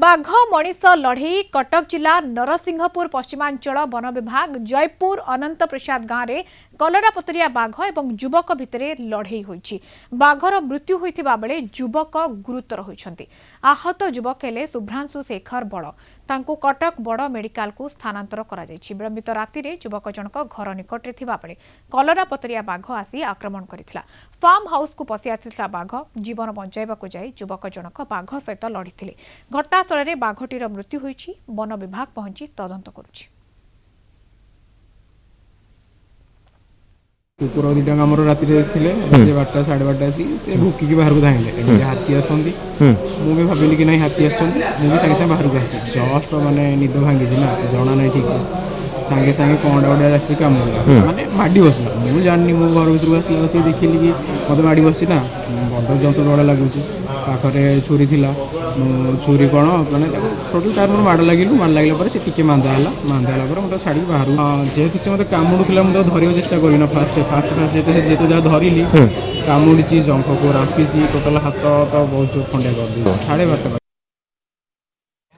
बाघ मनीष लड़ई कटक जिला नरसिंहपुर पश्चिमांचल वन विभाग जयपुर अनंत प्रसाद गांव में कलरापतरिया बाघ और युवक भितर लड़ई होईछि। बाघर मृत्यु होइथिबा बेले युवक गुरुतर होइछन्ति। आहत युवक हेले शुभ्रांशु शेखर बड़। तांको कटक बड़ मेडिकल को स्थानांतर करा जायछि। विलंबित राति रे युवक जनक घर निकट रे थिबा बेले कलरापतरिया बाघ आसी आक्रमण करिथिला। फार्म हाउस को पसि आसिथिला बाघ जीवन बंचाइबाकू जाई युवक जनक बाघ सहित लड़िथिले। घटनास्थल में बाघटीर मृत्यु होईछि। वन विभाग पहुंची तदंत करुछि। कुकुर दुटा आम राति बारटा साढ़े बारटा से भुकिकी बाहर को धाइले हाथी आसती मुझे भाविली कि ना हाथी आसुँच मुझे सागे सागे बाहर को आसी जस्ट माने निद भांगी ना जना ना ठीक से सागे सागे कौड़ा गुड़ा आसिक कामुड़ा माने माड़ी बसला मुझे जानी मो घर भर आसी देखिली कि मत माड़ी बस ना बड़ जंतु डर लगुच पाखे छुरी थी छुरी कौन मैंने टोटाल तार मोर माड़ लगे माड़ लगे से टी मांदा मतलब छाड़ी बाहर जेहेतु से मतलब कामुड़ा मुझे धरिया चेस्ट करना फास्ट जेहेतु जहाँ धरली कामुड़ी जंख को रांफी टोटाल हाथ तो बहुत खंडिया कर दी 12:30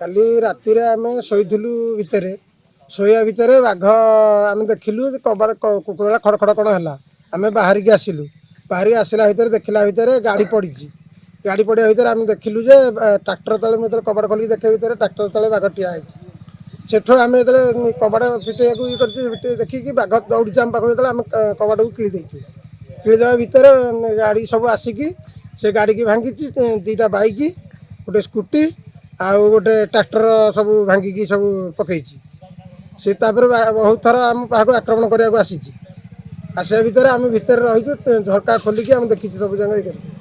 काली राति आम शोलु भितर शोया भितर बाघ आम देखिलु कबाड़ कुकुरा खड़ खड़ कण है आम बाहर की आसिलु बाहर की आसला भितर देखला भितर गाड़ी पड़ी गाड़ी पड़ा भितर आम देखिलु जे ट्राक्टर तले मुझे कबाड़ खोलिक देखा भितर ट्राक्टर तले बाघ ठिया सेठू आम जो कबाड़ फिटे ये देखिकी बाघ दौड़ी आम पाखु जो आम कबाड़ को किदेवा भितर गाड़ी सब आसिकी से गाड़ी की भांगी 2टा बाइक गोटे स्कूटी आउ गोटे ट्राक्टर सब भांगिकी सब पकई से बहुत थर आम पाखु आक्रमण करने को आसी आसा भितर आम भितर रही झरका खोलिकी आम देखी सब जगह